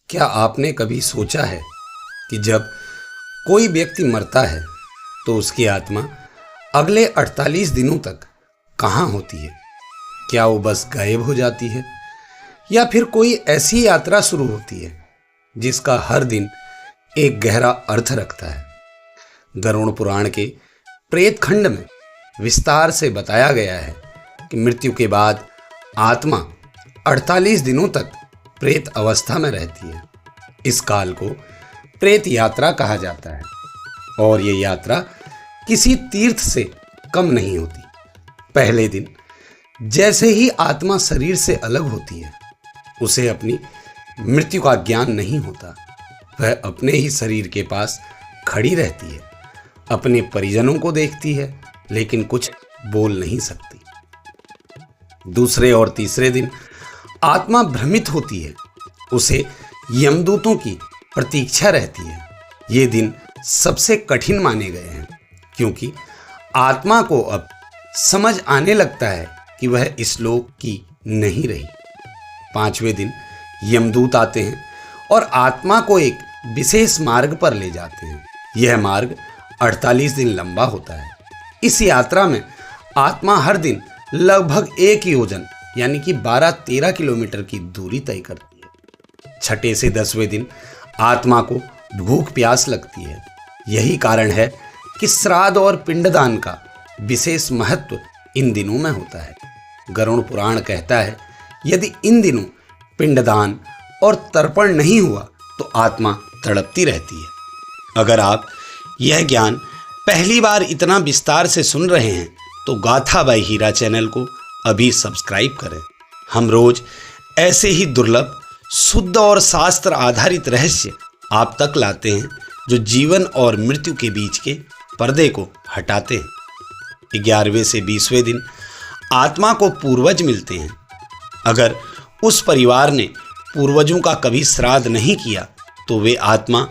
क्या आपने कभी सोचा है कि जब कोई व्यक्ति मरता है तो उसकी आत्मा अगले 48 दिनों तक कहाँ होती है? क्या वो बस गायब हो जाती है या फिर कोई ऐसी यात्रा शुरू होती है जिसका हर दिन एक गहरा अर्थ रखता है? गरुड़ पुराण के प्रेत खंड में विस्तार से बताया गया है कि मृत्यु के बाद आत्मा 48 दिनों तक प्रेत अवस्था में रहती है। इस काल को प्रेत यात्रा कहा जाता है और ये यात्रा किसी तीर्थ से कम नहीं होती। पहले दिन जैसे ही आत्मा शरीर से अलग होती है, उसे अपनी मृत्यु का ज्ञान नहीं होता। वह अपने ही शरीर के पास खड़ी रहती है, अपने परिजनों को देखती है, लेकिन कुछ बोल नहीं सकती। दूसरे और तीसरे दिन आत्मा भ्रमित होती है, उसे यमदूतों की प्रतीक्षा रहती है। ये दिन सबसे कठिन माने गए हैं क्योंकि आत्मा को अब समझ आने लगता है कि वह इस लोक की नहीं रही। 5वें दिन यमदूत आते हैं और आत्मा को एक विशेष मार्ग पर ले जाते हैं। यह मार्ग 48 दिन लंबा होता है। इस यात्रा में आत्मा हर दिन लगभग 1 योजन यानी कि 12-13 किलोमीटर की दूरी तय करती है। 6 से 10वें दिन आत्मा को भूख प्यास लगती है। यही कारण है कि श्राद्ध और पिंडदान का विशेष महत्व इन दिनों में होता है। गरुड़ पुराण कहता है, यदि इन दिनों पिंडदान और तर्पण नहीं हुआ तो आत्मा तड़पती रहती है। अगर आप यह ज्ञान पहली बार इतना विस्तार से सुन रहे हैं तो गाथा बाय हीरा चैनल को अभी सब्सक्राइब करें। हम रोज ऐसे ही दुर्लभ, शुद्ध और शास्त्र आधारित रहस्य आप तक लाते हैं जो जीवन और मृत्यु के बीच के पर्दे को हटाते हैं। 11वें से 20वें दिन आत्मा को पूर्वज मिलते हैं। अगर उस परिवार ने पूर्वजों का कभी श्राद्ध नहीं किया तो वे आत्मा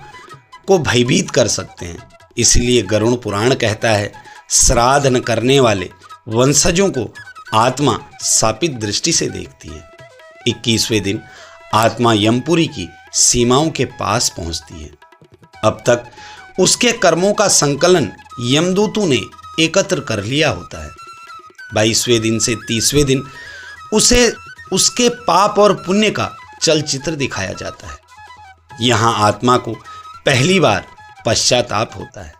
को भयभीत कर सकते हैं। इसलिए गरुड़ पुराण कहता है, श्राद्ध न करने वाले वंशजों को आत्मा शापित दृष्टि से देखती है। 21वें दिन आत्मा यमपुरी की सीमाओं के पास पहुंचती है। अब तक उसके कर्मों का संकलन यमदूतों ने एकत्र कर लिया होता है। 22वें दिन से 30वें दिन उसे उसके पाप और पुण्य का चलचित्र दिखाया जाता है। यहाँ आत्मा को पहली बार पश्चाताप होता है।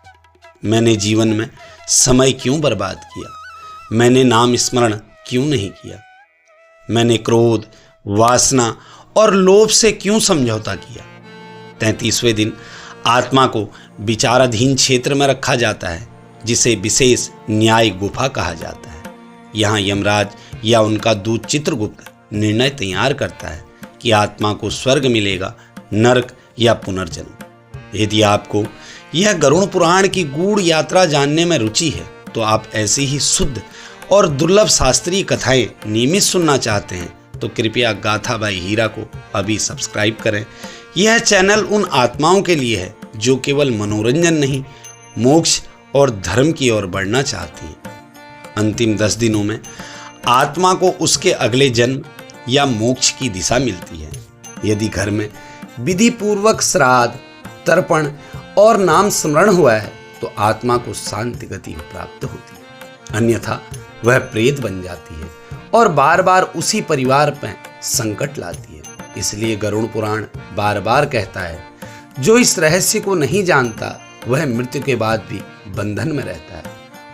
मैंने जीवन में समय क्यों बर्बाद किया? मैंने नाम स्मरण क्यों नहीं किया? मैंने क्रोध, वासना और लोभ से क्यों समझौता किया? 33वें दिन आत्मा को विचाराधीन क्षेत्र में रखा जाता है, जिसे विशेष न्याय गुफा कहा जाता है। यहाँ यमराज या उनका दूत चित्रगुप्त निर्णय तैयार करता है कि आत्मा को स्वर्ग मिलेगा, नरक या पुनर्जन्म। यदि आपको यह गरुड़ पुराण की गूढ़ यात्रा जानने में रुचि है तो आप ऐसी ही शुद्ध और दुर्लभ शास्त्रीय कथाएं नियमित सुनना चाहते हैं तो कृपया गाथा बाय हीरा को अभी सब्सक्राइब करें। यह चैनल उन आत्माओं के लिए है जो केवल मनोरंजन नहीं, मोक्ष और धर्म की ओर बढ़ना चाहती हैं। अंतिम 10 दिनों में आत्मा को उसके अगले जन्म या मोक्ष की दिशा मिलती है। यदि घर में विधि पूर्वक श्राद्ध, तर्पण और नाम स्मरण हुआ है तो आत्मा को शांति गति प्राप्त होती है, अन्यथा वह प्रेत बन जाती है और बार बार उसी परिवार पर संकट लाती है। इसलिए गरुड़ पुराण बार बार कहता है, जो इस रहस्य को नहीं जानता वह मृत्यु के बाद भी बंधन में रहता है,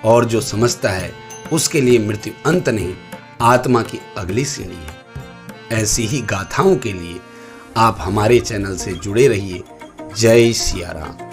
और जो समझता है उसके लिए मृत्यु अंत नहीं, आत्मा की अगली सीढ़ी है। ऐसी ही गाथाओं के लिए आप हमारे चैनल से जुड़े रहिए। जय सिया राम।